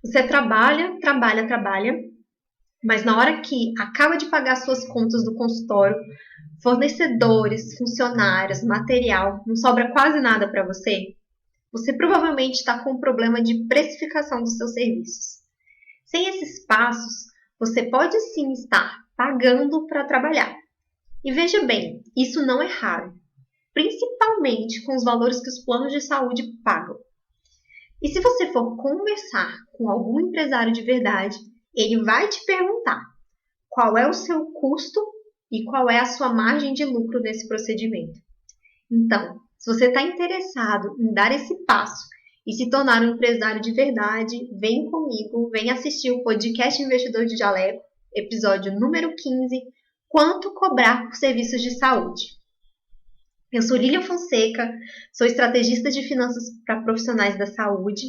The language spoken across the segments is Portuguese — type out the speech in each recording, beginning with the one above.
Você trabalha, trabalha, trabalha, mas na hora que acaba de pagar suas contas do consultório, fornecedores, funcionários, material, não sobra quase nada para você, você provavelmente está com um problema de precificação dos seus serviços. Sem esses passos, você pode sim estar pagando para trabalhar. E veja bem, isso não é raro, principalmente com os valores que os planos de saúde pagam. E se você for conversar com algum empresário de verdade, ele vai te perguntar qual é o seu custo e qual é a sua margem de lucro nesse procedimento. Então, se você está interessado em dar esse passo e se tornar um empresário de verdade, vem comigo, vem assistir o podcast Investidor de Jaleco, episódio número 15, Quanto cobrar por serviços de saúde. Eu sou Lilian Fonseca, sou estrategista de finanças para profissionais da saúde.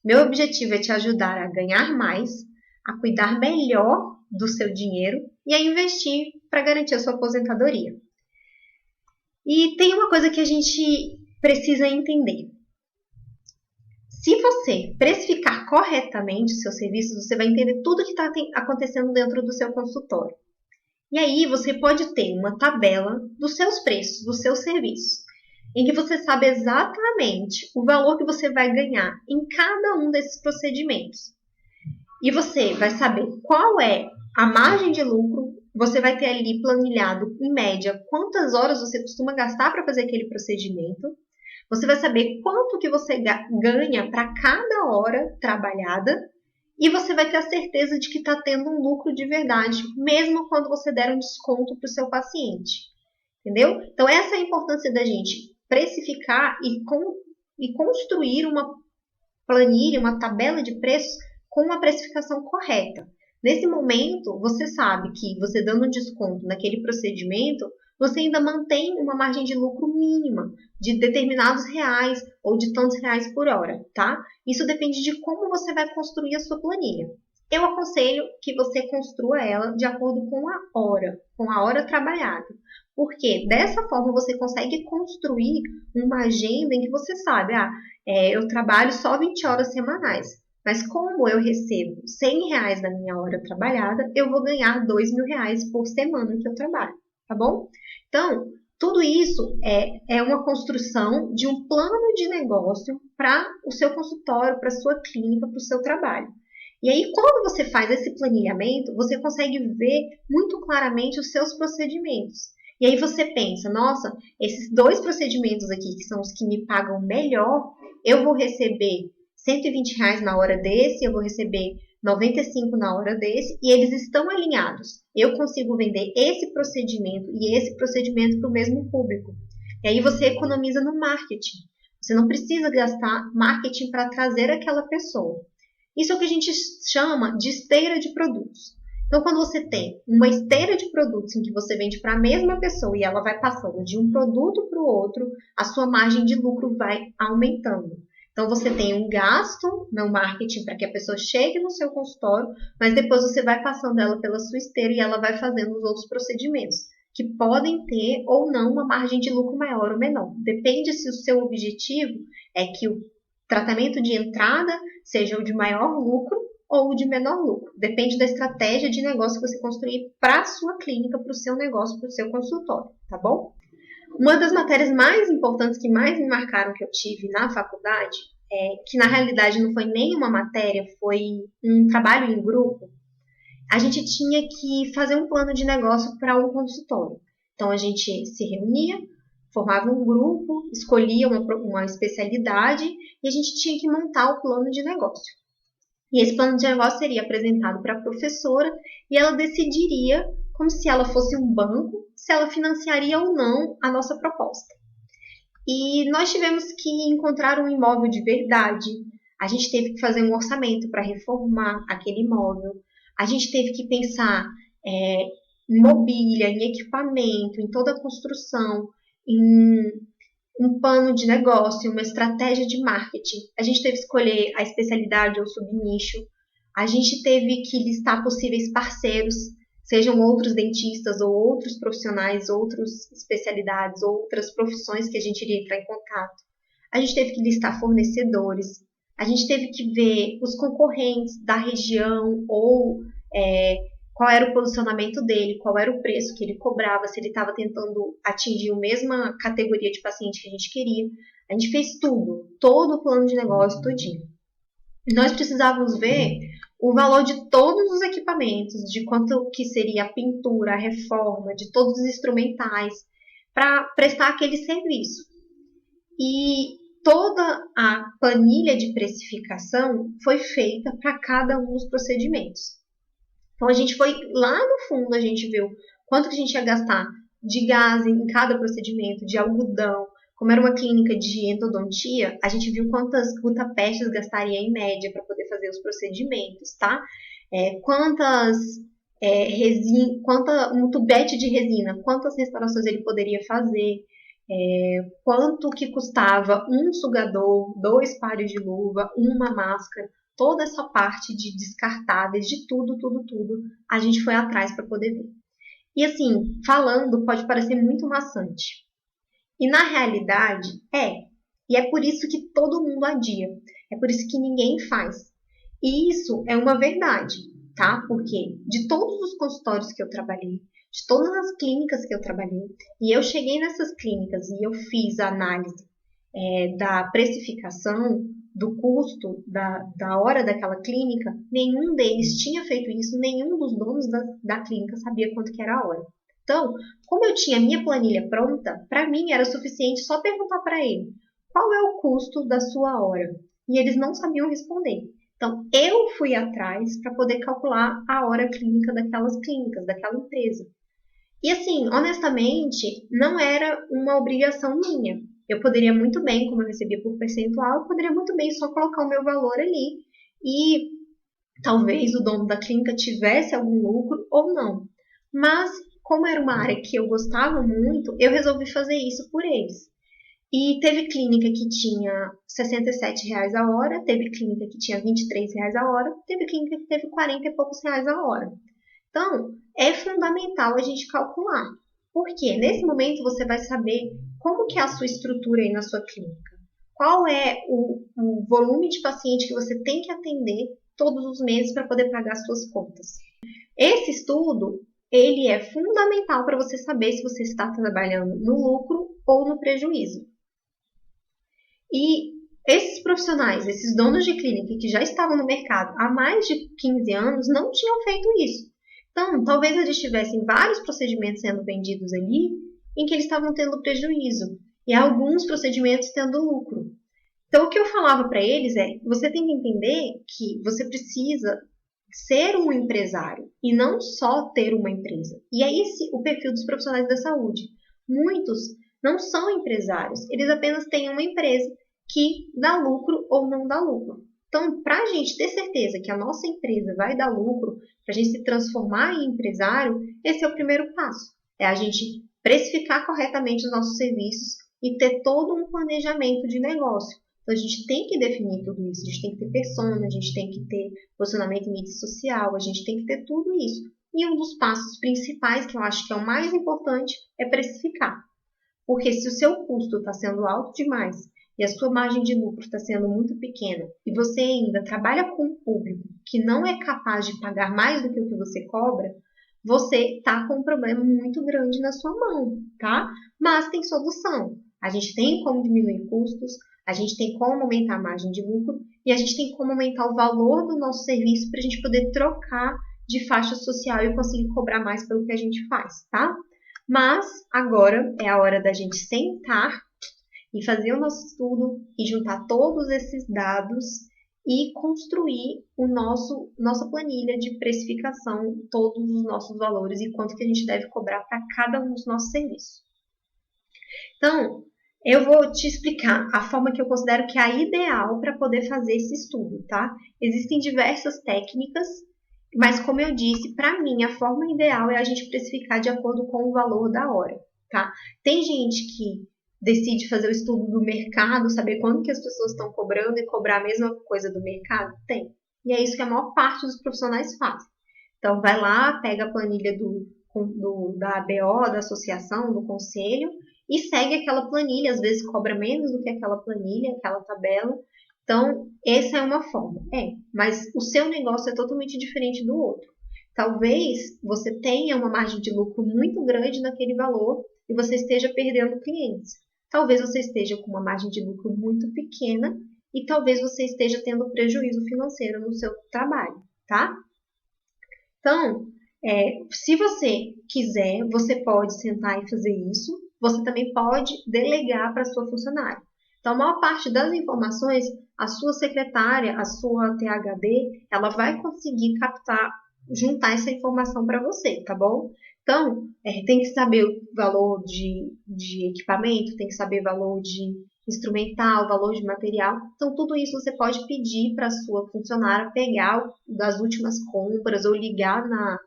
Meu objetivo é te ajudar a ganhar mais, a cuidar melhor do seu dinheiro e a investir para garantir a sua aposentadoria. E tem uma coisa que a gente precisa entender. Se você precificar corretamente os seus serviços, você vai entender tudo que está acontecendo dentro do seu consultório. E aí você pode ter uma tabela dos seus preços, dos seus serviços, em que você sabe exatamente o valor que você vai ganhar em cada um desses procedimentos. E você vai saber qual é a margem de lucro, você vai ter ali planilhado, em média, quantas horas você costuma gastar para fazer aquele procedimento. Você vai saber quanto que você ganha para cada hora trabalhada. E você vai ter a certeza de que está tendo um lucro de verdade, mesmo quando você der um desconto para o seu paciente. Entendeu? Então, essa é a importância da gente precificar e construir uma planilha, uma tabela de preços com uma precificação correta. Nesse momento, você sabe que você dando um desconto naquele procedimento, você ainda mantém uma margem de lucro mínima de determinados reais ou de tantos reais por hora, tá? Isso depende de como você vai construir a sua planilha. Eu aconselho que você construa ela de acordo com a hora trabalhada. Porque dessa forma você consegue construir uma agenda em que você sabe, eu trabalho só 20 horas semanais. Mas como eu recebo R$100 na minha hora trabalhada, eu vou ganhar R$2.000 por semana que eu trabalho, tá bom? Então, tudo isso é uma construção de um plano de negócio para o seu consultório, para a sua clínica, para o seu trabalho. E aí, quando você faz esse planilhamento, você consegue ver muito claramente os seus procedimentos. E aí você pensa, nossa, esses 2 procedimentos aqui, que são os que me pagam melhor, eu vou receber R$120 na hora desse, eu vou receber 95 na hora desse, e eles estão alinhados. Eu consigo vender esse procedimento e esse procedimento para o mesmo público. E aí você economiza no marketing. Você não precisa gastar marketing para trazer aquela pessoa. Isso é o que a gente chama de esteira de produtos. Então, quando você tem uma esteira de produtos em que você vende para a mesma pessoa e ela vai passando de um produto para o outro, a sua margem de lucro vai aumentando. Então, você tem um gasto no marketing para que a pessoa chegue no seu consultório, mas depois você vai passando ela pela sua esteira e ela vai fazendo os outros procedimentos, que podem ter ou não uma margem de lucro maior ou menor. Depende se o seu objetivo é que o tratamento de entrada seja o de maior lucro ou o de menor lucro. Depende da estratégia de negócio que você construir para a sua clínica, para o seu negócio, para o seu consultório, tá bom? Uma das matérias mais importantes que mais me marcaram que eu tive na faculdade, que na realidade não foi nem uma matéria, foi um trabalho em grupo, a gente tinha que fazer um plano de negócio para um consultório. Então a gente se reunia, formava um grupo, escolhia uma especialidade e a gente tinha que montar o plano de negócio. E esse plano de negócio seria apresentado para a professora e ela decidiria, como se ela fosse um banco, se ela financiaria ou não a nossa proposta. E nós tivemos que encontrar um imóvel de verdade, a gente teve que fazer um orçamento para reformar aquele imóvel, a gente teve que pensar em mobília, em equipamento, em toda a construção, em um plano de negócio, uma estratégia de marketing. A gente teve que escolher a especialidade ou subnicho. A gente teve que listar possíveis parceiros, sejam outros dentistas ou outros profissionais, outras especialidades, outras profissões que a gente iria entrar em contato. A gente teve que listar fornecedores. a gente teve que ver os concorrentes da região ou qual era o posicionamento dele, qual era o preço que ele cobrava, se ele estava tentando atingir a mesma categoria de paciente que a gente queria. A gente fez tudo, todo o plano de negócio, todinho. Nós precisávamos ver o valor de todos os equipamentos, de quanto que seria a pintura, a reforma, de todos os instrumentais, para prestar aquele serviço. E toda a planilha de precificação foi feita para cada um dos procedimentos. Então a gente foi lá no fundo, a gente viu quanto que a gente ia gastar de gás em cada procedimento, de algodão. Como era uma clínica de endodontia, a gente viu quantas gutapestes gastaria em média para poder fazer os procedimentos, tá? Um tubete de resina, quantas restaurações ele poderia fazer, quanto que custava um sugador, 2 pares de luva, uma máscara, toda essa parte de descartáveis, de tudo, a gente foi atrás para poder ver. E assim, falando, pode parecer muito maçante. E na realidade, E é por isso que todo mundo adia. É por isso que ninguém faz. E isso é uma verdade, tá? Porque de todos os consultórios que eu trabalhei, de todas as clínicas que eu trabalhei, e eu cheguei nessas clínicas e eu fiz a análise da precificação, do custo da hora daquela clínica, nenhum deles tinha feito isso, nenhum dos donos da clínica sabia quanto que era a hora. Então, como eu tinha a minha planilha pronta, para mim era suficiente só perguntar para ele qual é o custo da sua hora. E eles não sabiam responder. Então, eu fui atrás para poder calcular a hora clínica daquelas clínicas, daquela empresa. E assim, honestamente, não era uma obrigação minha. Eu poderia muito bem, como eu recebia por percentual, eu poderia muito bem só colocar o meu valor ali e talvez o dono da clínica tivesse algum lucro ou não. Mas, como era uma área que eu gostava muito, eu resolvi fazer isso por eles. E teve clínica que tinha R$67 a hora, teve clínica que tinha R$23 a hora, teve clínica que teve 40 e poucos reais a hora. Então, é fundamental a gente calcular. Porque nesse momento você vai saber como que é a sua estrutura aí na sua clínica. Qual é o volume de paciente que você tem que atender todos os meses para poder pagar suas contas. Esse estudo, ele é fundamental para você saber se você está trabalhando no lucro ou no prejuízo. E esses profissionais, esses donos de clínica que já estavam no mercado há mais de 15 anos, não tinham feito isso. Então, talvez eles tivessem vários procedimentos sendo vendidos ali em que eles estavam tendo prejuízo e alguns procedimentos tendo lucro. Então, o que eu falava para eles você tem que entender que você precisa ser um empresário e não só ter uma empresa. E é esse o perfil dos profissionais da saúde. Muitos não são empresários, eles apenas têm uma empresa que dá lucro ou não dá lucro. Então, para a gente ter certeza que a nossa empresa vai dar lucro, para a gente se transformar em empresário, esse é o primeiro passo. É a gente precificar corretamente os nossos serviços e ter todo um planejamento de negócio. Então, a gente tem que definir tudo isso. A gente tem que ter persona, a gente tem que ter posicionamento em mídia social, a gente tem que ter tudo isso. E um dos passos principais, que eu acho que é o mais importante, é precificar. Porque se o seu custo está sendo alto demais e a sua margem de lucro está sendo muito pequena e você ainda trabalha com um público que não é capaz de pagar mais do que o que você cobra, você está com um problema muito grande na sua mão, tá? Mas tem solução. A gente tem como diminuir custos, a gente tem como aumentar a margem de lucro e a gente tem como aumentar o valor do nosso serviço para a gente poder trocar de faixa social e conseguir cobrar mais pelo que a gente faz, tá? Mas agora é a hora da gente sentar e fazer o nosso estudo e juntar todos esses dados e construir nossa planilha de precificação, todos os nossos valores e quanto que a gente deve cobrar para cada um dos nossos serviços. Então, eu vou te explicar a forma que eu considero que é a ideal para poder fazer esse estudo, tá? Existem diversas técnicas, mas como eu disse, para mim a forma ideal é a gente precificar de acordo com o valor da hora, tá? Tem gente que decide fazer o estudo do mercado, saber quanto que as pessoas estão cobrando e cobrar a mesma coisa do mercado? Tem. E é isso que a maior parte dos profissionais fazem. Então, vai lá, pega a planilha da ABO, da associação, do conselho, e segue aquela planilha. Às vezes cobra menos do que aquela planilha, aquela tabela. Então, essa é uma forma. Mas o seu negócio é totalmente diferente do outro. Talvez você tenha uma margem de lucro muito grande naquele valor e você esteja perdendo clientes. Talvez você esteja com uma margem de lucro muito pequena e talvez você esteja tendo prejuízo financeiro no seu trabalho, tá? Então, se você quiser, você pode sentar e fazer isso. Você também pode delegar para a sua funcionária. Então, a maior parte das informações, a sua secretária, a sua THD, ela vai conseguir captar, juntar essa informação para você, tá bom? Então, tem que saber o valor de equipamento, tem que saber o valor de instrumental, valor de material. Então, tudo isso você pode pedir para a sua funcionária pegar das últimas compras ou ligar na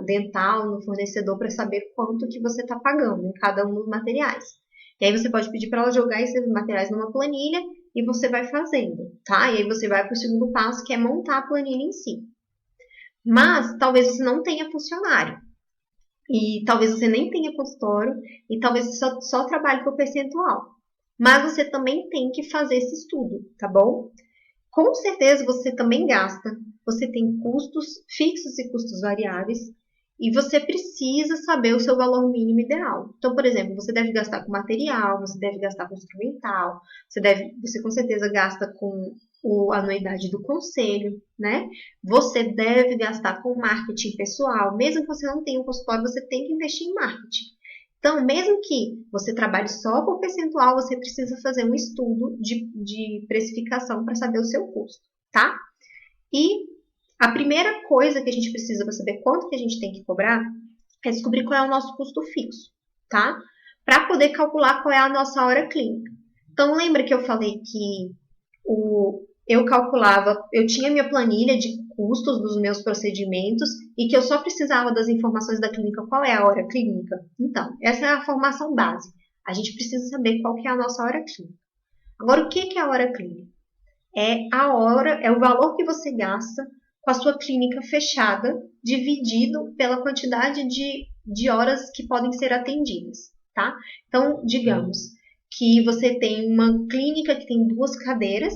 Dental, no fornecedor, para saber quanto que você está pagando em cada um dos materiais. E aí você pode pedir para ela jogar esses materiais numa planilha e você vai fazendo, tá? E aí você vai para o segundo passo, que é montar a planilha em si. Mas talvez você não tenha funcionário. E talvez você nem tenha consultório. E talvez você só trabalhe por percentual. Mas você também tem que fazer esse estudo, tá bom? Com certeza você também gasta. Você tem custos fixos e custos variáveis. E você precisa saber o seu valor mínimo ideal. Então, por exemplo, você deve gastar com material, você deve gastar com instrumental, você com certeza gasta com a anuidade do conselho, né? Você deve gastar com marketing pessoal. Mesmo que você não tenha um consultório, você tem que investir em marketing. Então, mesmo que você trabalhe só por percentual, você precisa fazer um estudo de precificação para saber o seu custo, tá? E a primeira coisa que a gente precisa para saber quanto que a gente tem que cobrar é descobrir qual é o nosso custo fixo, tá? Para poder calcular qual é a nossa hora clínica. Então, lembra que eu falei que eu tinha minha planilha de custos dos meus procedimentos e que eu só precisava das informações da clínica, qual é a hora clínica? Então, essa é a formação base. A gente precisa saber qual que é a nossa hora clínica. Agora, o que é a hora clínica? É o valor que você gasta com a sua clínica fechada, dividido pela quantidade de horas que podem ser atendidas, tá? Então, digamos que você tem uma clínica que tem 2 cadeiras,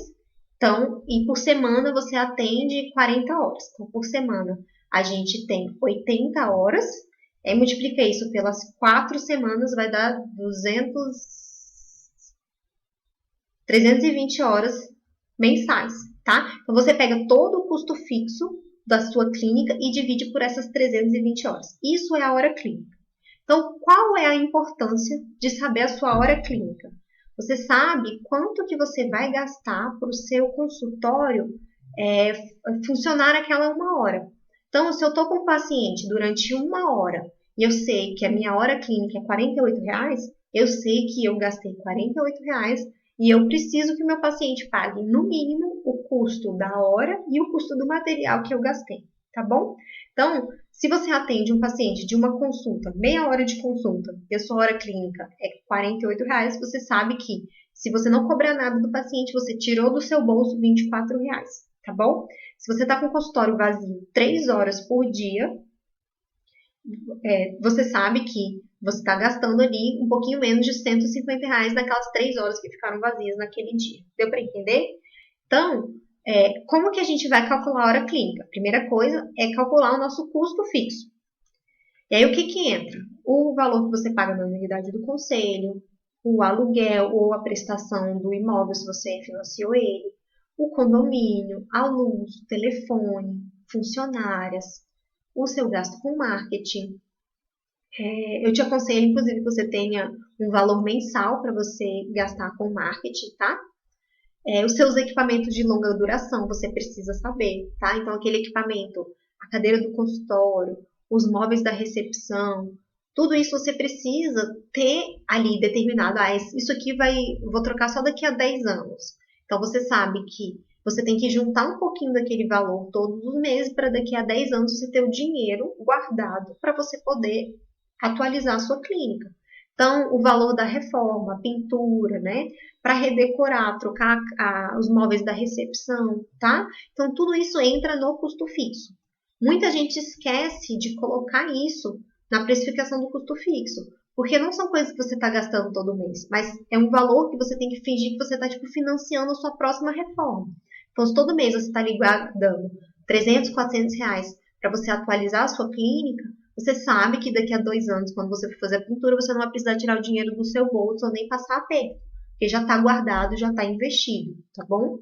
então, e por semana você atende 40 horas. Então, por semana a gente tem 80 horas, multiplica isso pelas 4 semanas, vai dar 320 horas mensais, tá? Então, você pega todo o custo fixo da sua clínica e divide por essas 320 horas. Isso é a hora clínica. Então, qual é a importância de saber a sua hora clínica? Você sabe quanto que você vai gastar para o seu consultório funcionar aquela 1 hora. Então, se eu estou com um paciente durante 1 hora e eu sei que a minha hora clínica é R$48, eu sei que eu gastei R$48 e eu preciso que o meu paciente pague, no mínimo, o custo da hora e o custo do material que eu gastei, tá bom? Então, se você atende um paciente de uma consulta, meia hora de consulta, e a sua hora clínica é R$48, você sabe que se você não cobrar nada do paciente, você tirou do seu bolso R$24, tá bom? Se você está com o consultório vazio 3 horas por dia, você sabe que você está gastando ali um pouquinho menos de R$150 naquelas 3 horas que ficaram vazias naquele dia. Deu para entender? Então, como que a gente vai calcular a hora clínica? A primeira coisa é calcular o nosso custo fixo. E aí, o que entra? O valor que você paga na anuidade do conselho, o aluguel ou a prestação do imóvel, se você financiou ele, o condomínio, a luz, o telefone, funcionárias, o seu gasto com marketing. Eu te aconselho, inclusive, que você tenha um valor mensal para você gastar com marketing, tá? Os seus equipamentos de longa duração, você precisa saber, tá? Então, aquele equipamento, a cadeira do consultório, os móveis da recepção, tudo isso você precisa ter ali determinado. Isso aqui vou trocar só daqui a 10 anos. Então, você sabe que você tem que juntar um pouquinho daquele valor todos os meses para daqui a 10 anos você ter o dinheiro guardado para você poder atualizar a sua clínica. Então, o valor da reforma, pintura, né? Para redecorar, trocar os móveis da recepção, tá? Então, tudo isso entra no custo fixo. Muita gente esquece de colocar isso na precificação do custo fixo, Porque não são coisas que você está gastando todo mês, mas é um valor que você tem que fingir que você está tipo, financiando a sua próxima reforma. Então, se todo mês você está ali dando 300, 400 reais para você atualizar a sua clínica, você sabe que daqui a 2 anos, quando você for fazer a pintura, você não vai precisar tirar o dinheiro do seu bolso ou nem passar aperto, porque já está guardado, já está investido, tá bom?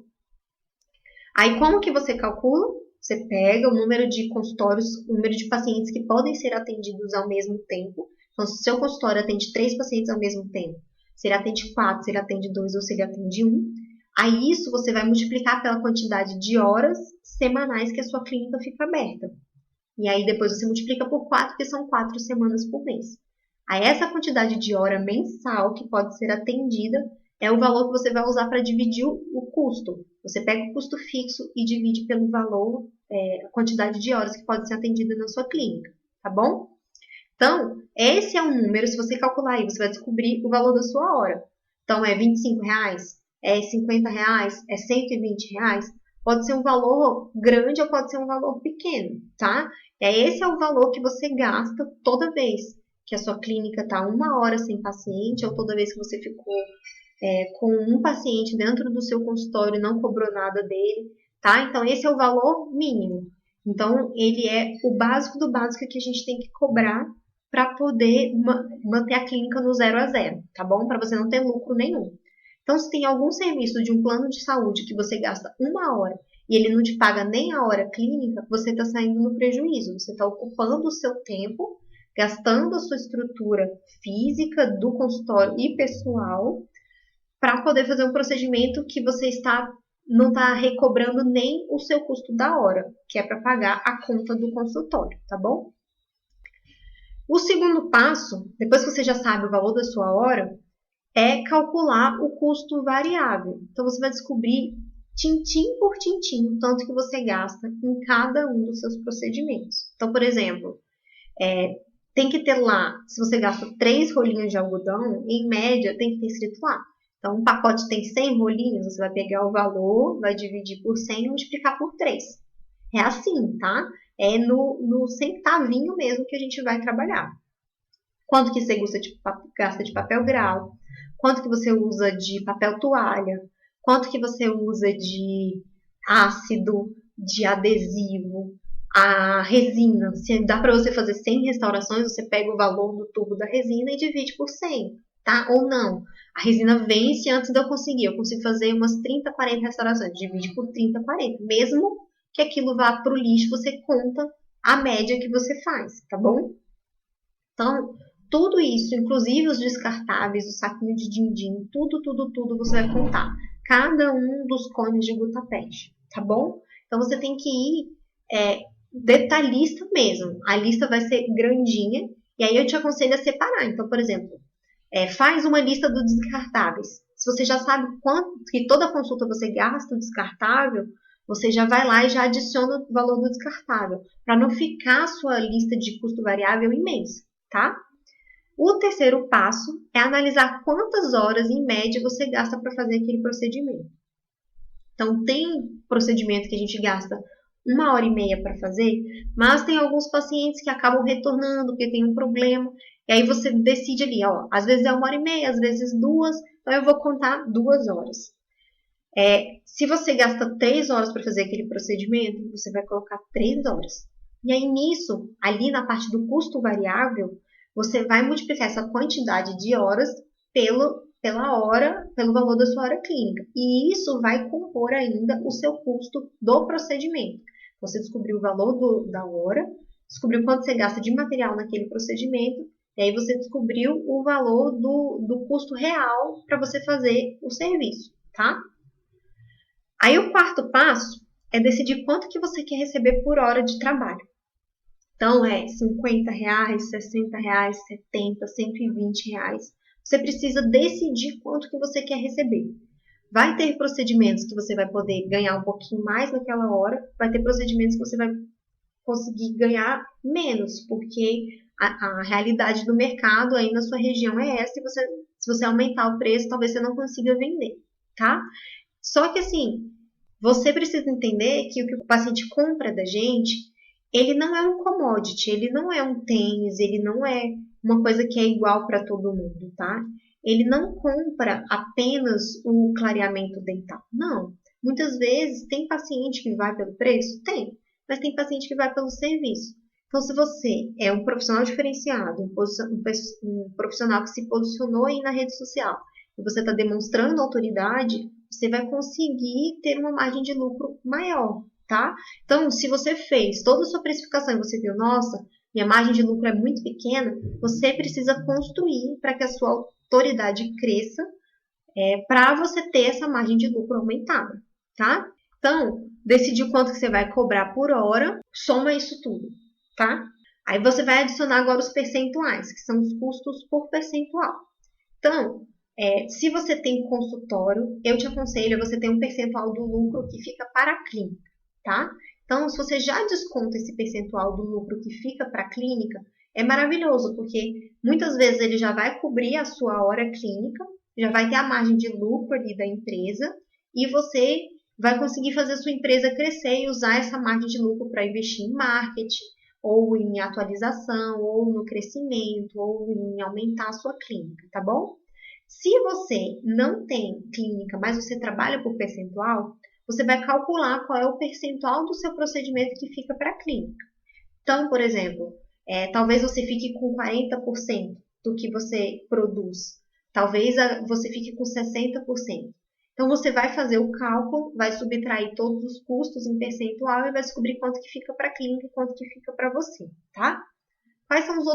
Aí, como que você calcula? Você pega o número de consultórios, o número de pacientes que podem ser atendidos ao mesmo tempo. Então, se o seu consultório atende 3 pacientes ao mesmo tempo, se ele atende 4, se ele atende 2 ou se ele atende 1, aí isso você vai multiplicar pela quantidade de horas semanais que a sua clínica fica aberta. E aí depois você multiplica por 4, que são 4 semanas por mês. Aí essa quantidade de hora mensal que pode ser atendida é o valor que você vai usar para dividir o custo. Você pega o custo fixo e divide pelo valor, a quantidade de horas que pode ser atendida na sua clínica, tá bom? Então, esse é um número, se você calcular aí, você vai descobrir o valor da sua hora. Então, é R$25, é R$50, é R$120. Pode ser um valor grande ou pode ser um valor pequeno, tá? Esse é o valor que você gasta toda vez que a sua clínica está 1 hora sem paciente ou toda vez que você ficou com um paciente dentro do seu consultório e não cobrou nada dele, tá? Então, esse é o valor mínimo. Então, ele é o básico do básico que a gente tem que cobrar para poder manter a clínica no 0 a 0, tá bom? Para você não ter lucro nenhum. Então, se tem algum serviço de um plano de saúde que você gasta 1 hora e ele não te paga nem a hora clínica, você está saindo no prejuízo. Você está ocupando o seu tempo, gastando a sua estrutura física do consultório e pessoal para poder fazer um procedimento que você não está recobrando nem o seu custo da hora, que é para pagar a conta do consultório, tá bom? O segundo passo, depois que você já sabe o valor da sua hora, é calcular o custo variável. Então, você vai descobrir, tintim por tintim, o tanto que você gasta em cada um dos seus procedimentos. Então, por exemplo, tem que ter lá, se você gasta 3 rolinhos de algodão, em média, tem que ter escrito lá. Então, um pacote tem 100 rolinhos, você vai pegar o valor, vai dividir por 100 e multiplicar por 3. É assim, tá? É no centavinho mesmo que a gente vai trabalhar. Quanto que você gasta de papel grau? Quanto que você usa de papel toalha? Quanto que você usa de ácido, de adesivo, a resina? Se dá para você fazer 100 restaurações, você pega o valor do tubo da resina e divide por 100, tá? Ou não. A resina vence antes de eu conseguir. Eu consigo fazer umas 30, 40 restaurações. Divide por 30, 40. Mesmo que aquilo vá para o lixo, você conta a média que você faz, tá bom? Então, tudo isso, inclusive os descartáveis, o saquinho de din-din, tudo você vai contar. Cada um dos cones de gutapete, tá bom? Então, você tem que ir detalhista mesmo. A lista vai ser grandinha e aí eu te aconselho a separar. Então, por exemplo, faz uma lista dos descartáveis. Se você já sabe quanto que toda consulta você gasta o descartável, você já vai lá e já adiciona o valor do descartável, para não ficar a sua lista de custo variável imensa, tá? O terceiro passo é analisar quantas horas, em média, você gasta para fazer aquele procedimento. Então, tem procedimento que a gente gasta 1h30 para fazer, mas tem alguns pacientes que acabam retornando porque tem um problema, e aí você decide ali, ó, às vezes é 1h30, às vezes 2, então eu vou contar 2 horas. Se você gasta 3 horas para fazer aquele procedimento, você vai colocar 3 horas. E aí nisso, ali na parte do custo variável, você vai multiplicar essa quantidade de horas pela hora, pelo valor da sua hora clínica. E isso vai compor ainda o seu custo do procedimento. Você descobriu o valor da hora, descobriu quanto você gasta de material naquele procedimento, e aí você descobriu o valor do custo real para você fazer o serviço, tá? Aí o quarto passo é decidir quanto que você quer receber por hora de trabalho. Então, R$50, R$60, R$70, R$120. Você precisa decidir quanto que você quer receber. Vai ter procedimentos que você vai poder ganhar um pouquinho mais naquela hora, vai ter procedimentos que você vai conseguir ganhar menos, porque a realidade do mercado aí na sua região é essa, e se você aumentar o preço, talvez você não consiga vender, tá? Só que assim, você precisa entender que o que o paciente compra da gente, ele não é um commodity, ele não é um tênis, ele não é uma coisa que é igual para todo mundo, tá? Ele não compra apenas o clareamento dental. Não. Muitas vezes tem paciente que vai pelo preço? Tem. Mas tem paciente que vai pelo serviço. Então, se você é um profissional diferenciado, um profissional que se posicionou aí na rede social, e você está demonstrando autoridade, você vai conseguir ter uma margem de lucro maior, tá? Então, se você fez toda a sua precificação e você viu, nossa, minha margem de lucro é muito pequena, você precisa construir para que a sua autoridade cresça, para você ter essa margem de lucro aumentada, tá? Então, decidir quanto que você vai cobrar por hora, soma isso tudo, tá? Aí você vai adicionar agora os percentuais, que são os custos por percentual. Então, se você tem consultório, eu te aconselho a você ter um percentual do lucro que fica para a clínica, tá? Então, se você já desconta esse percentual do lucro que fica para a clínica, é maravilhoso, porque muitas vezes ele já vai cobrir a sua hora clínica, já vai ter a margem de lucro ali da empresa, e você vai conseguir fazer a sua empresa crescer e usar essa margem de lucro para investir em marketing, ou em atualização, ou no crescimento, ou em aumentar a sua clínica, tá bom? Se você não tem clínica, mas você trabalha por percentual, você vai calcular qual é o percentual do seu procedimento que fica para a clínica. Então, por exemplo, talvez você fique com 40% do que você produz. Talvez você fique com 60%. Então, você vai fazer o cálculo, vai subtrair todos os custos em percentual e vai descobrir quanto que fica para a clínica e quanto que fica para você, tá? Quais são os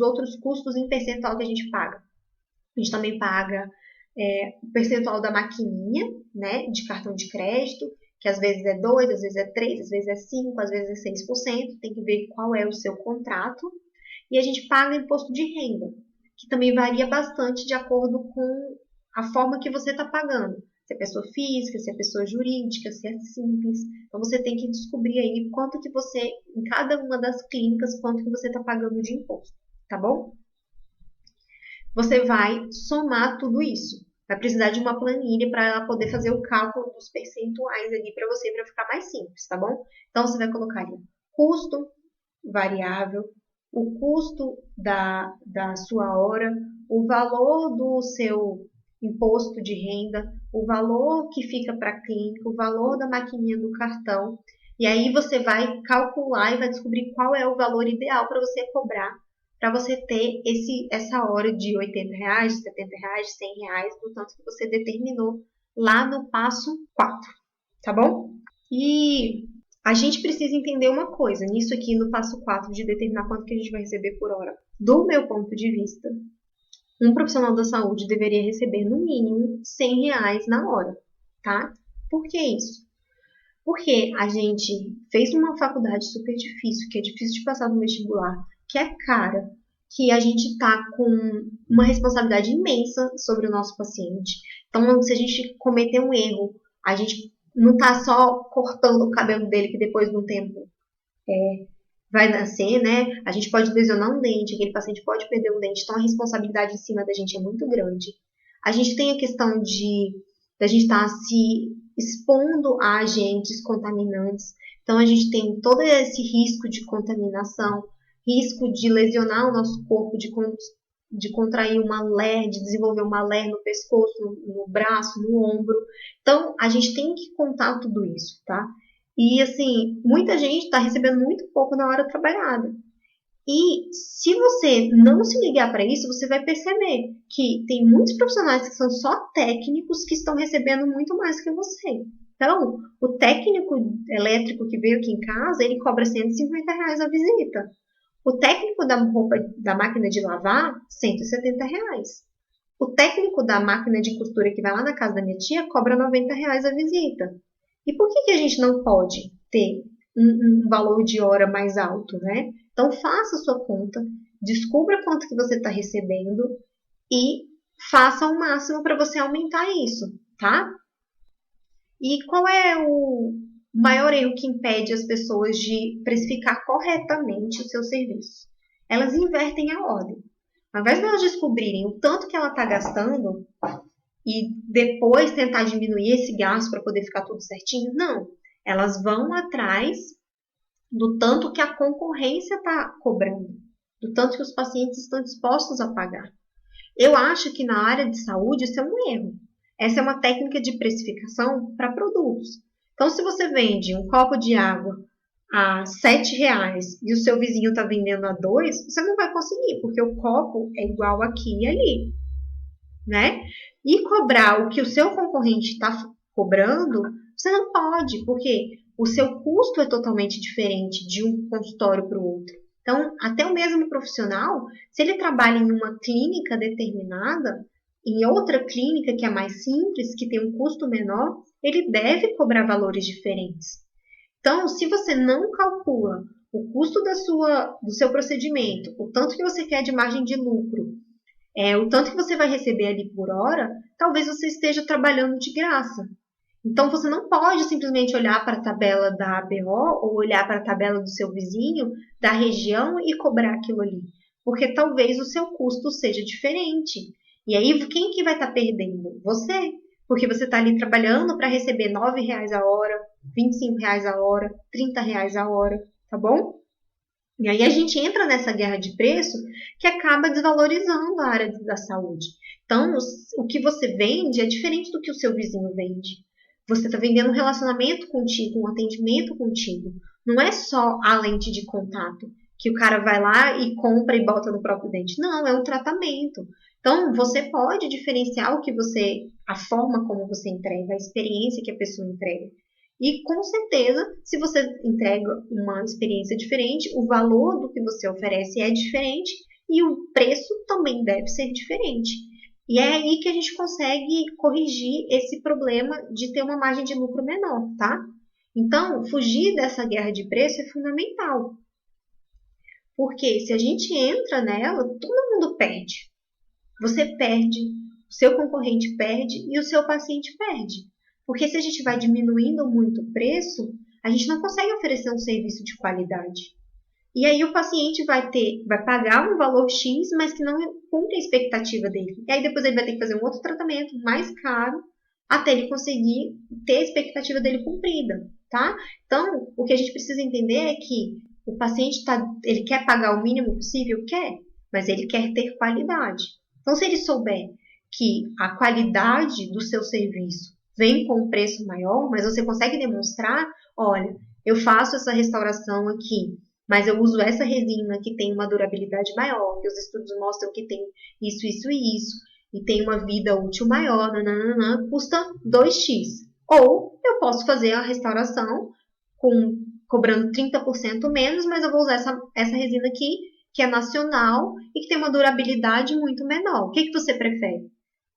outros custos em percentual que a gente paga? A gente também paga o percentual da maquininha, né, de cartão de crédito, que às vezes é 2, às vezes é 3, às vezes é 5, às vezes é 6%. Tem que ver qual é o seu contrato. E a gente paga imposto de renda, que também varia bastante de acordo com a forma que você está pagando. Se é pessoa física, se é pessoa jurídica, se é simples. Então, você tem que descobrir aí quanto que você, em cada uma das clínicas, quanto que você está pagando de imposto, tá bom? Você vai somar tudo isso. Vai precisar de uma planilha para ela poder fazer o cálculo dos percentuais ali para você, para ficar mais simples, tá bom? Então, você vai colocar ali custo variável, o custo da sua hora, o valor do seu imposto de renda, o valor que fica para a clínica, o valor da maquininha do cartão. E aí você vai calcular e vai descobrir qual é o valor ideal para você cobrar, para você ter essa hora de R$80, de R$70, de R$100, do tanto que você determinou lá no passo 4, tá bom? E a gente precisa entender uma coisa, nisso aqui no passo 4, de determinar quanto que a gente vai receber por hora. Do meu ponto de vista, um profissional da saúde deveria receber no mínimo R$100 na hora, tá? Por que isso? Porque a gente fez uma faculdade super difícil, que é difícil de passar no vestibular, que é cara, que a gente tá com uma responsabilidade imensa sobre o nosso paciente. Então, se a gente cometer um erro, a gente não tá só cortando o cabelo dele, que depois de um tempo vai nascer, né? A gente pode lesionar um dente, aquele paciente pode perder um dente, então a responsabilidade em cima da gente é muito grande. A gente tem a questão da gente estar se expondo a agentes contaminantes, então a gente tem todo esse risco de contaminação, risco de lesionar o nosso corpo, de contrair uma LER, de desenvolver uma LER no pescoço, no braço, no ombro. Então, a gente tem que contar tudo isso, tá? E, assim, muita gente está recebendo muito pouco na hora trabalhada. E se você não se ligar para isso, você vai perceber que tem muitos profissionais que são só técnicos que estão recebendo muito mais que você. Então, o técnico elétrico que veio aqui em casa, ele cobra R$150 a visita. O técnico da roupa, da máquina de lavar, R$170. O técnico da máquina de costura que vai lá na casa da minha tia cobra R$90 a visita. E por que a gente não pode ter um valor de hora mais alto, né? Então, faça a sua conta, descubra quanto que você está recebendo e faça o máximo para você aumentar isso, tá? E qual é o maior erro que impede as pessoas de precificar corretamente o seu serviço? Elas invertem a ordem. Ao invés de elas descobrirem o tanto que ela está gastando e depois tentar diminuir esse gasto para poder ficar tudo certinho, não. Elas vão atrás do tanto que a concorrência está cobrando. do tanto que os pacientes estão dispostos a pagar. Eu acho que na área de saúde isso é um erro. Essa é uma técnica de precificação para produtos. Então, se você vende um copo de água a R$ 7 e o seu vizinho está vendendo a 2, você não vai conseguir, porque o copo é igual aqui e ali, né? E cobrar o que o seu concorrente está cobrando, você não pode, porque o seu custo é totalmente diferente de um consultório para o outro. Então, até o mesmo profissional, se ele trabalha em uma clínica determinada, em outra clínica que é mais simples, que tem um custo menor, ele deve cobrar valores diferentes. Então, se você não calcula o custo do seu procedimento, o tanto que você quer de margem de lucro, o tanto que você vai receber ali por hora, talvez você esteja trabalhando de graça. Então, você não pode simplesmente olhar para a tabela da ABO ou olhar para a tabela do seu vizinho, da região e cobrar aquilo ali. Porque talvez o seu custo seja diferente. E aí, quem que vai estar perdendo? Você. Porque você está ali trabalhando para receber R$ 9 a hora, R$ 25 a hora, R$ 30 a hora, tá bom? E aí a gente entra nessa guerra de preço que acaba desvalorizando a área da saúde. Então, o que você vende é diferente do que o seu vizinho vende. Você está vendendo um relacionamento contigo, um atendimento contigo. Não é só a lente de contato, que o cara vai lá e compra e bota no próprio dente. Não, é um tratamento. Então, você pode diferenciar a forma como você entrega, a experiência que a pessoa entrega. E, com certeza, se você entrega uma experiência diferente, o valor do que você oferece é diferente e o preço também deve ser diferente. E é aí que a gente consegue corrigir esse problema de ter uma margem de lucro menor, tá? Então, fugir dessa guerra de preço é fundamental. Porque se a gente entra nela, todo mundo perde. Você perde, o seu concorrente perde e o seu paciente perde. Porque se a gente vai diminuindo muito o preço, a gente não consegue oferecer um serviço de qualidade. E aí o paciente vai pagar um valor X, mas que não cumpre a expectativa dele. E aí depois ele vai ter que fazer um outro tratamento mais caro até ele conseguir ter a expectativa dele cumprida, tá? Então, o que a gente precisa entender é que o paciente ele quer pagar o mínimo possível? Quer, mas ele quer ter qualidade. Então, se ele souber que a qualidade do seu serviço vem com um preço maior, mas você consegue demonstrar, olha, eu faço essa restauração aqui, mas eu uso essa resina que tem uma durabilidade maior, que os estudos mostram que tem isso, isso e isso, e tem uma vida útil maior, nananana, custa 2x. Ou eu posso fazer a restauração cobrando 30% menos, mas eu vou usar essa resina aqui, que é nacional e que tem uma durabilidade muito menor. O que você prefere?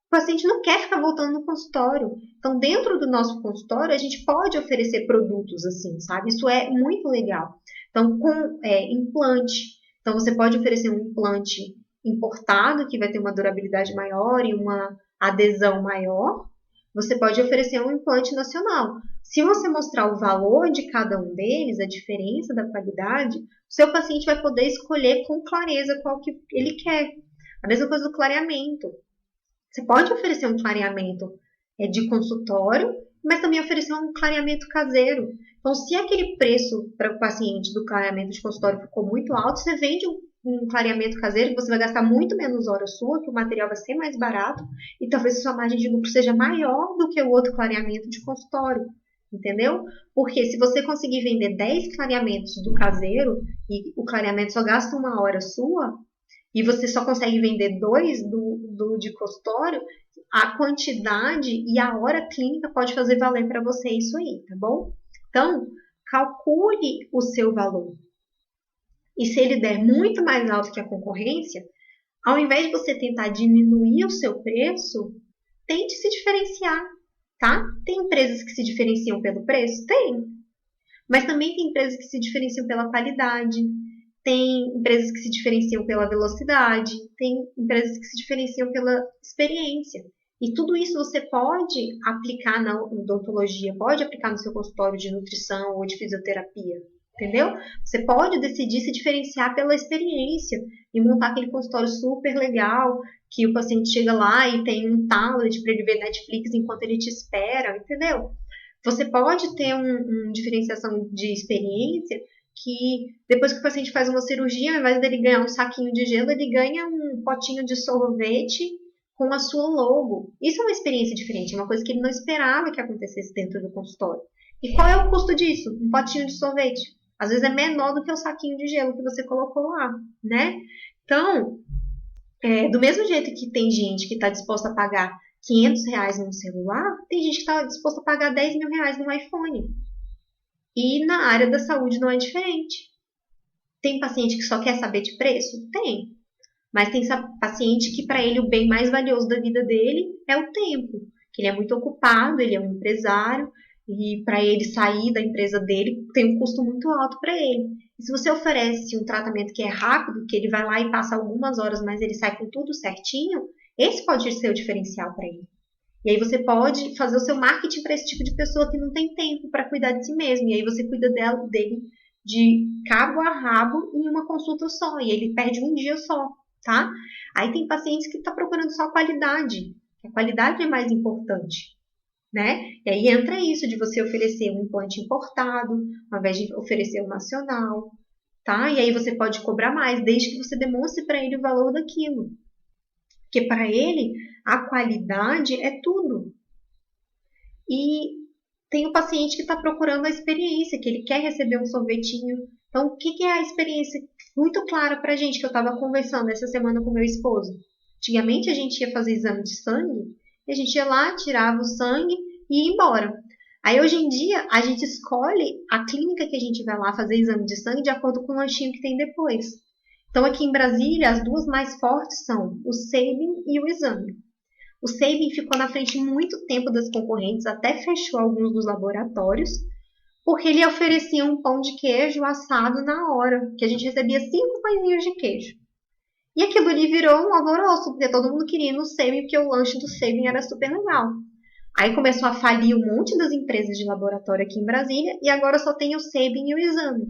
O paciente não quer ficar voltando no consultório. Então, dentro do nosso consultório, a gente pode oferecer produtos assim, sabe? Isso é muito legal. Então, com implante. Então, você pode oferecer um implante importado, que vai ter uma durabilidade maior e uma adesão maior. Você pode oferecer um implante nacional. Se você mostrar o valor de cada um deles, a diferença da qualidade, o seu paciente vai poder escolher com clareza qual que ele quer. A mesma coisa do clareamento. Você pode oferecer um clareamento de consultório, mas também oferecer um clareamento caseiro. Então, se aquele preço para o paciente do clareamento de consultório ficou muito alto, você vende um clareamento caseiro que você vai gastar muito menos horas sua, que o material vai ser mais barato e talvez a sua margem de lucro seja maior do que o outro clareamento de consultório. Entendeu? Porque se você conseguir vender 10 clareamentos do caseiro e o clareamento só gasta uma hora sua, e você só consegue vender 2 do de consultório, a quantidade e a hora clínica pode fazer valer para você isso aí, tá bom? Então, calcule o seu valor. E se ele der muito mais alto que a concorrência, ao invés de você tentar diminuir o seu preço, tente se diferenciar, tá? Tem empresas que se diferenciam pelo preço? Tem. Mas também tem empresas que se diferenciam pela qualidade, tem empresas que se diferenciam pela velocidade, tem empresas que se diferenciam pela experiência. E tudo isso você pode aplicar na odontologia, pode aplicar no seu consultório de nutrição ou de fisioterapia, entendeu? Você pode decidir se diferenciar pela experiência e montar aquele consultório super legal, que o paciente chega lá e tem um tablet para ele ver Netflix enquanto ele te espera, entendeu? Você pode ter uma diferenciação de experiência que depois que o paciente faz uma cirurgia, ao invés dele ganhar um saquinho de gelo, ele ganha um potinho de sorvete com a sua logo. Isso é uma experiência diferente, é uma coisa que ele não esperava que acontecesse dentro do consultório. E qual é o custo disso? Um potinho de sorvete. Às vezes é menor do que o saquinho de gelo que você colocou lá, né? Então, do mesmo jeito que tem gente que está disposta a pagar R$ 500 num celular, tem gente que está disposta a pagar R$ 10.000 num iPhone. E na área da saúde não é diferente. Tem paciente que só quer saber de preço? Tem. Mas tem paciente que para ele o bem mais valioso da vida dele é o tempo. Que ele é muito ocupado, ele é um empresário, e para ele sair da empresa dele tem um custo muito alto para ele. E se você oferece um tratamento que é rápido, que ele vai lá e passa algumas horas, mas ele sai com tudo certinho, esse pode ser o diferencial para ele. E aí você pode fazer o seu marketing para esse tipo de pessoa que não tem tempo para cuidar de si mesmo. E aí você cuida dele de cabo a rabo em uma consulta só. E ele perde um dia só, tá? Aí tem pacientes que estão procurando só qualidade. A qualidade é mais importante, né? E aí entra isso de você oferecer um implante importado, ao invés de oferecer um nacional, tá? E aí você pode cobrar mais, desde que você demonstre para ele o valor daquilo. Porque para ele, a qualidade é tudo. E tem o paciente que está procurando a experiência, que ele quer receber um sorvetinho. Então, o que é a experiência? Muito clara para a gente, que eu estava conversando essa semana com meu esposo. Antigamente, a gente ia fazer exame de sangue, e a gente ia lá, tirava o sangue e ia embora. Aí, hoje em dia, a gente escolhe a clínica que a gente vai lá fazer exame de sangue de acordo com o lanchinho que tem depois. Então, aqui em Brasília, as duas mais fortes são o Sabin e o Exame. O Sabin ficou na frente muito tempo das concorrentes, até fechou alguns dos laboratórios, porque ele oferecia um pão de queijo assado na hora, que a gente recebia 5 pãezinhos de queijo. E aquilo ali virou um alvoroço, porque todo mundo queria ir no Sabin, porque o lanche do Sabin era super legal. Aí começou a falir um monte das empresas de laboratório aqui em Brasília, e agora só tem o Sabin e o Exame.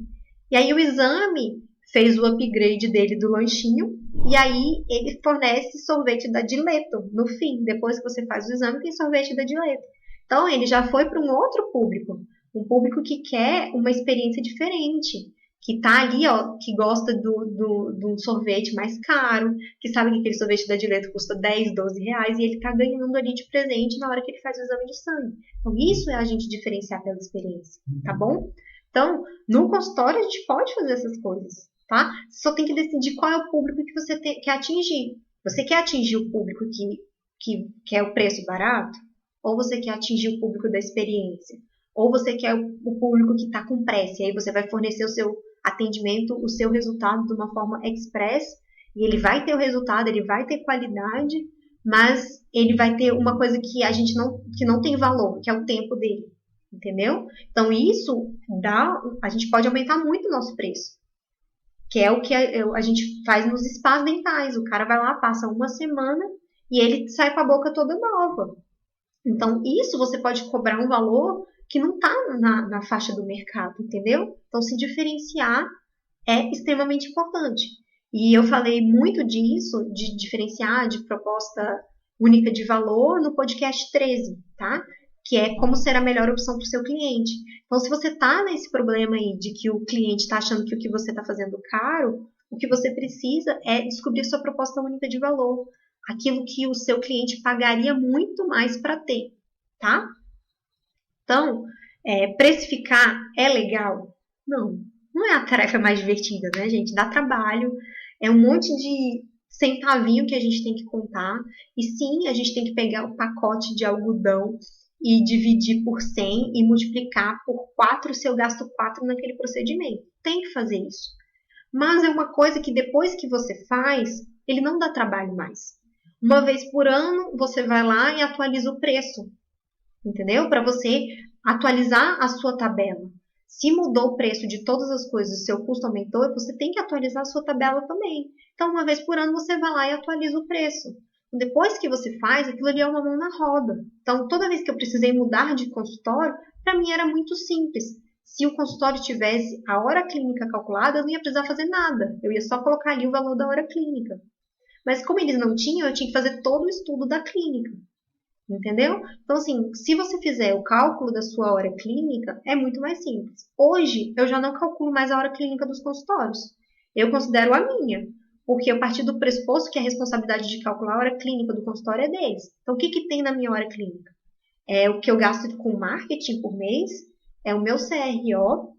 E aí o Exame fez o upgrade dele do lanchinho, e aí ele fornece sorvete da Dileto no fim. Depois que você faz o exame, tem sorvete da Dileto. Então ele já foi para um outro público, um público que quer uma experiência diferente, que tá ali, ó, que gosta de um sorvete mais caro, que sabe que aquele sorvete da Dileto custa 10, 12 reais, e ele tá ganhando ali de presente na hora que ele faz o exame de sangue. Então isso é a gente diferenciar pela experiência, tá bom? Então, no consultório a gente pode fazer essas coisas, tá? Você só tem que decidir qual é o público que você quer atingir. Você quer atingir o público que quer o preço barato? Ou você quer atingir o público da experiência? Ou você quer o público que está com pressa? E aí você vai fornecer o seu atendimento, o seu resultado de uma forma express, e ele vai ter o resultado, ele vai ter qualidade, mas ele vai ter uma coisa que que não tem valor, que é o tempo dele. Entendeu? Então, a gente pode aumentar muito o nosso preço. Que é o que a gente faz nos spas dentais. O cara vai lá, passa uma semana e ele sai com a boca toda nova. Então, isso você pode cobrar um valor que não está na faixa do mercado, entendeu? Então, se diferenciar é extremamente importante. E eu falei muito disso, de diferenciar, de proposta única de valor, no podcast 13, tá? Que é como ser a melhor opção para o seu cliente. Então, se você está nesse problema aí de que o cliente está achando que o que você está fazendo é caro, o que você precisa é descobrir sua proposta única de valor. Aquilo que o seu cliente pagaria muito mais para ter, tá? Então, precificar é legal? Não é a tarefa mais divertida, né, gente? Dá trabalho, é um monte de centavinho que a gente tem que contar. E sim, a gente tem que pegar o pacote de algodão e dividir por 100 e multiplicar por 4 se eu gasto 4 naquele procedimento. Tem que fazer isso. Mas é uma coisa que depois que você faz, ele não dá trabalho mais. Uma vez por ano, você vai lá e atualiza o preço. Entendeu? Para você atualizar a sua tabela. Se mudou o preço de todas as coisas, o seu custo aumentou, você tem que atualizar a sua tabela também. Então, uma vez por ano, você vai lá e atualiza o preço. Depois que você faz, aquilo ali é uma mão na roda. Então, toda vez que eu precisei mudar de consultório, para mim era muito simples. Se o consultório tivesse a hora clínica calculada, eu não ia precisar fazer nada. Eu ia só colocar ali o valor da hora clínica. Mas como eles não tinham, eu tinha que fazer todo o estudo da clínica. Entendeu? Então, assim, se você fizer o cálculo da sua hora clínica, é muito mais simples. Hoje, eu já não calculo mais a hora clínica dos consultórios. Eu considero a minha, porque eu parti do pressuposto que a responsabilidade de calcular a hora clínica do consultório é deles. Então, o que que tem na minha hora clínica? É o que eu gasto com marketing por mês, é o meu CRO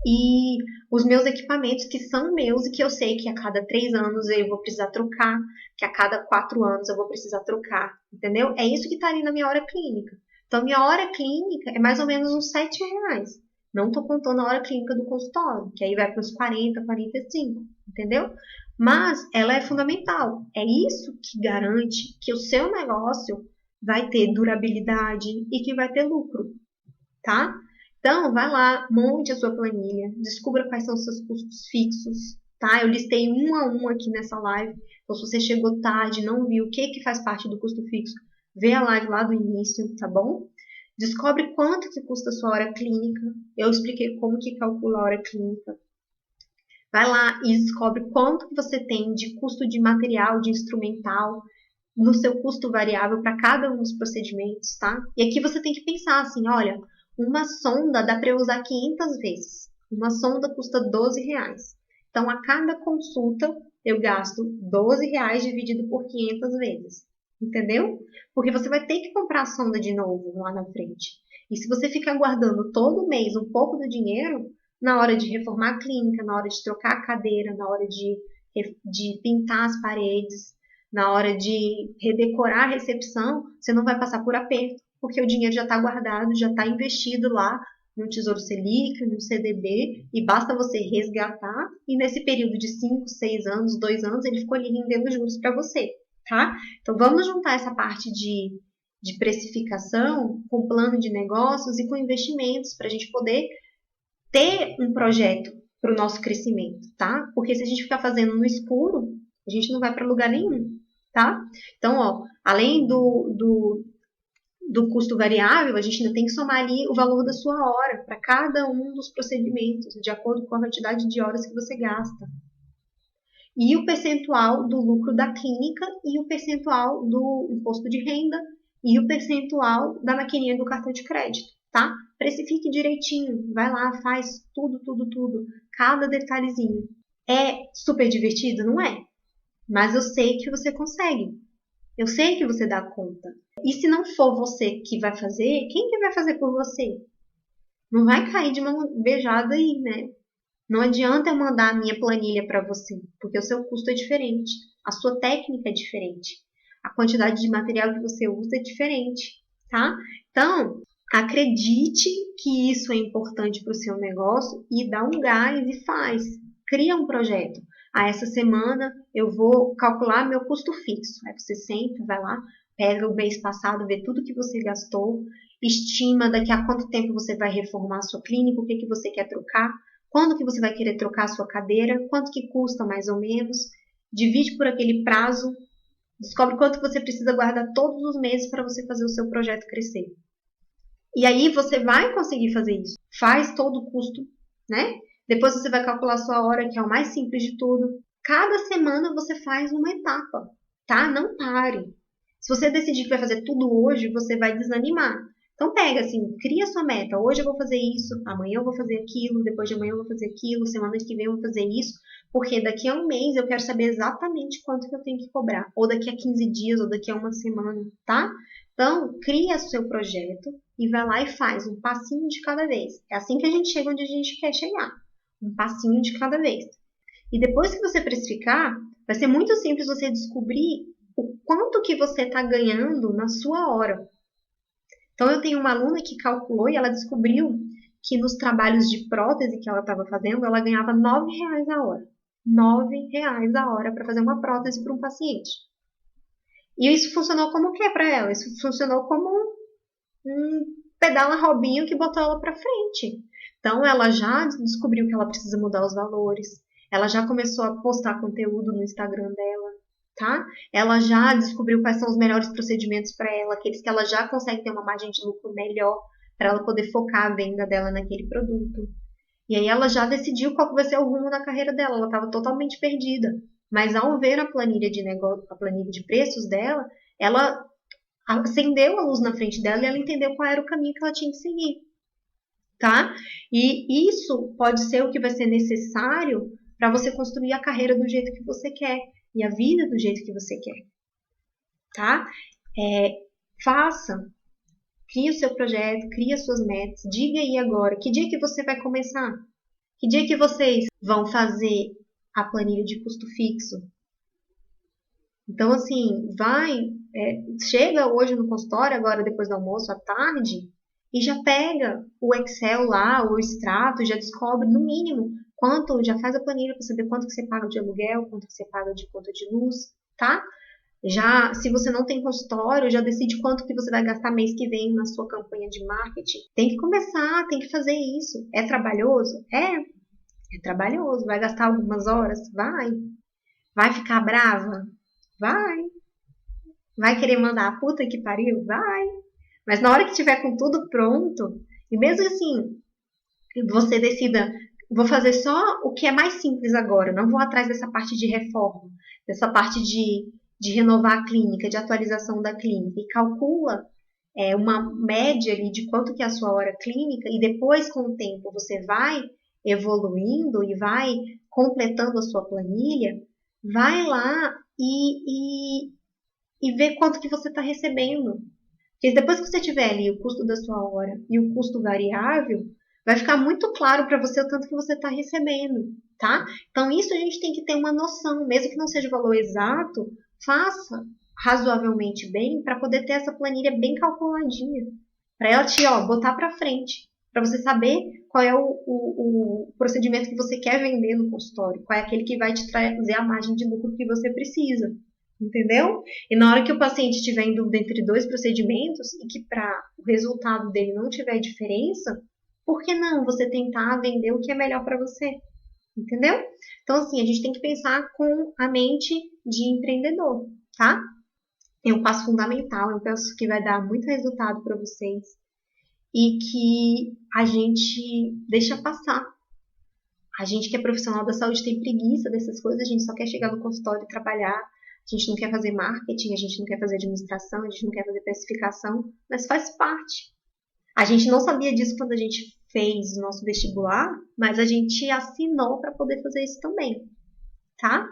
e os meus equipamentos que são meus e que eu sei que a cada 3 anos eu vou precisar trocar, que a cada 4 anos eu vou precisar trocar, entendeu? É isso que está ali na minha hora clínica. Então, minha hora clínica é mais ou menos uns R$ 7. Não estou contando a hora clínica do consultório, que aí vai para uns 40, 45, entendeu? Mas ela é fundamental. É isso que garante que o seu negócio vai ter durabilidade e que vai ter lucro, tá? Então, vai lá, monte a sua planilha, descubra quais são os seus custos fixos, tá? Eu listei um a um aqui nessa live. Então, se você chegou tarde e não viu o que faz parte do custo fixo, vê a live lá do início, tá bom? Descobre quanto que custa a sua hora clínica. Eu expliquei como que calcula a hora clínica. Vai lá e descobre quanto que você tem de custo de material, de instrumental, no seu custo variável para cada um dos procedimentos, tá? E aqui você tem que pensar assim, olha, uma sonda dá para eu usar 500 vezes. Uma sonda custa R$ 12. Então, a cada consulta, eu gasto R$ 12 dividido por 500 vezes. Entendeu? Porque você vai ter que comprar a sonda de novo lá na frente. E se você ficar guardando todo mês um pouco do dinheiro, na hora de reformar a clínica, na hora de trocar a cadeira, na hora de pintar as paredes, na hora de redecorar a recepção, você não vai passar por aperto, porque o dinheiro já está guardado, já está investido lá no Tesouro Selic, no CDB, e basta você resgatar, e nesse período de 5, 6 anos, 2 anos, ele ficou ali rendendo juros para você, tá? Então, vamos juntar essa parte de precificação com plano de negócios e com investimentos para a gente poder ter um projeto para o nosso crescimento, tá? Porque se a gente ficar fazendo no escuro, a gente não vai para lugar nenhum, tá? Então, ó, além do custo variável, a gente ainda tem que somar ali o valor da sua hora para cada um dos procedimentos, de acordo com a quantidade de horas que você gasta. E o percentual do lucro da clínica e o percentual do imposto de renda e o percentual da maquininha do cartão de crédito, tá? Precifique direitinho, vai lá, faz tudo, tudo, tudo, cada detalhezinho. É super divertido, não é? Mas eu sei que você consegue. Eu sei que você dá conta. E se não for você que vai fazer, quem que vai fazer por você? Não vai cair de mão beijada aí, né? Não adianta eu mandar a minha planilha para você, porque o seu custo é diferente, a sua técnica é diferente, a quantidade de material que você usa é diferente, tá? Então, acredite que isso é importante para o seu negócio e dá um gás e faz. Cria um projeto. Essa semana eu vou calcular meu custo fixo. Aí você senta, vai lá, pega o mês passado, vê tudo que você gastou, estima daqui a quanto tempo você vai reformar a sua clínica, o que que você quer trocar, quando que você vai querer trocar a sua cadeira, quanto que custa mais ou menos, divide por aquele prazo, descobre quanto você precisa guardar todos os meses para você fazer o seu projeto crescer. E aí você vai conseguir fazer isso. Faz todo o custo, né? Depois você vai calcular a sua hora, que é o mais simples de tudo. Cada semana você faz uma etapa, tá? Não pare. Se você decidir que vai fazer tudo hoje, você vai desanimar. Então pega assim, cria sua meta. Hoje eu vou fazer isso, amanhã eu vou fazer aquilo, depois de amanhã eu vou fazer aquilo, semana que vem eu vou fazer isso, porque daqui a um mês eu quero saber exatamente quanto que eu tenho que cobrar, ou daqui a 15 dias, ou daqui a uma semana, tá? Então, cria seu projeto e vai lá e faz um passinho de cada vez. É assim que a gente chega onde a gente quer chegar. Um passinho de cada vez. E depois que você precificar, vai ser muito simples você descobrir o quanto que você está ganhando na sua hora. Então, eu tenho uma aluna que calculou e ela descobriu que nos trabalhos de prótese que ela estava fazendo, ela ganhava R$ 9 a hora. R$ 9 a hora para fazer uma prótese para um paciente. E isso funcionou como o que para ela? Isso funcionou como um pedala Robinho que botou ela para frente. Então, ela já descobriu que ela precisa mudar os valores. Ela já começou a postar conteúdo no Instagram dela, tá? Ela já descobriu quais são os melhores procedimentos para ela, aqueles que ela já consegue ter uma margem de lucro melhor para ela poder focar a venda dela naquele produto. E aí ela já decidiu qual vai ser o rumo da carreira dela. Ela estava totalmente perdida. Mas ao ver a planilha de negócio, a planilha de preços dela, ela acendeu a luz na frente dela e ela entendeu qual era o caminho que ela tinha que seguir, tá? E isso pode ser o que vai ser necessário para você construir a carreira do jeito que você quer e a vida do jeito que você quer, tá? Faça, crie o seu projeto, crie as suas metas, diga aí agora, que dia que você vai começar? Que dia que vocês vão fazer a planilha de custo fixo? Então, assim, chega hoje no consultório, agora depois do almoço, à tarde, e já pega o Excel lá, o extrato, já descobre no mínimo quanto, já faz a planilha para saber quanto que você paga de aluguel, quanto que você paga de conta de luz, tá? Já, se você não tem consultório, já decide quanto que você vai gastar mês que vem na sua campanha de marketing. Tem que começar, tem que fazer isso. É trabalhoso? É trabalhoso. Vai gastar algumas horas? Vai. Vai ficar brava? Vai. Vai querer mandar a puta que pariu? Vai. Mas na hora que tiver com tudo pronto, e mesmo assim, você decida, vou fazer só o que é mais simples agora, não vou atrás dessa parte de reforma, dessa parte de renovar a clínica, de atualização da clínica, e calcula uma média ali de quanto que é a sua hora clínica, e depois, com o tempo, você vai evoluindo e vai completando a sua planilha, vai lá e vê quanto que você está recebendo. Porque depois que você tiver ali o custo da sua hora e o custo variável, vai ficar muito claro para você o tanto que você está recebendo, tá? Então, isso a gente tem que ter uma noção, mesmo que não seja o valor exato, faça razoavelmente bem para poder ter essa planilha bem calculadinha, para ela te botar para frente, para você saber qual é o procedimento que você quer vender no consultório, qual é aquele que vai te trazer a margem de lucro que você precisa. Entendeu? E na hora que o paciente estiver em dúvida entre dois procedimentos e que para o resultado dele não tiver diferença, por que não você tentar vender o que é melhor para você? Entendeu? Então, assim, a gente tem que pensar com a mente de empreendedor, tá? É um passo fundamental, eu penso que vai dar muito resultado para vocês e que a gente deixa passar. A gente que é profissional da saúde tem preguiça dessas coisas, a gente só quer chegar no consultório e trabalhar. A gente não quer fazer marketing, a gente não quer fazer administração, a gente não quer fazer precificação, mas faz parte. A gente não sabia disso quando a gente fez o nosso vestibular, mas a gente assinou para poder fazer isso também, tá?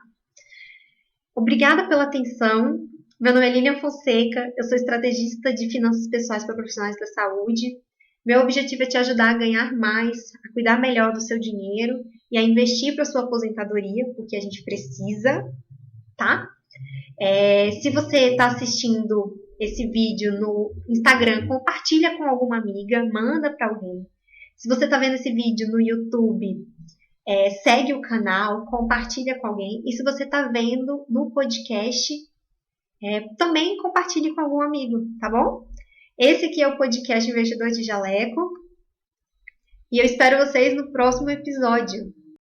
Obrigada pela atenção. Meu nome é Lilian Fonseca, eu sou estrategista de finanças pessoais para profissionais da saúde. Meu objetivo é te ajudar a ganhar mais, a cuidar melhor do seu dinheiro e a investir para sua aposentadoria, porque a gente precisa, tá? Se você está assistindo esse vídeo no Instagram, compartilha com alguma amiga, manda para alguém. Se você está vendo esse vídeo no YouTube, segue o canal, compartilha com alguém. E se você está vendo no podcast, também compartilhe com algum amigo, tá bom? Esse aqui é o podcast Investidor de Jaleco. E eu espero vocês no próximo episódio.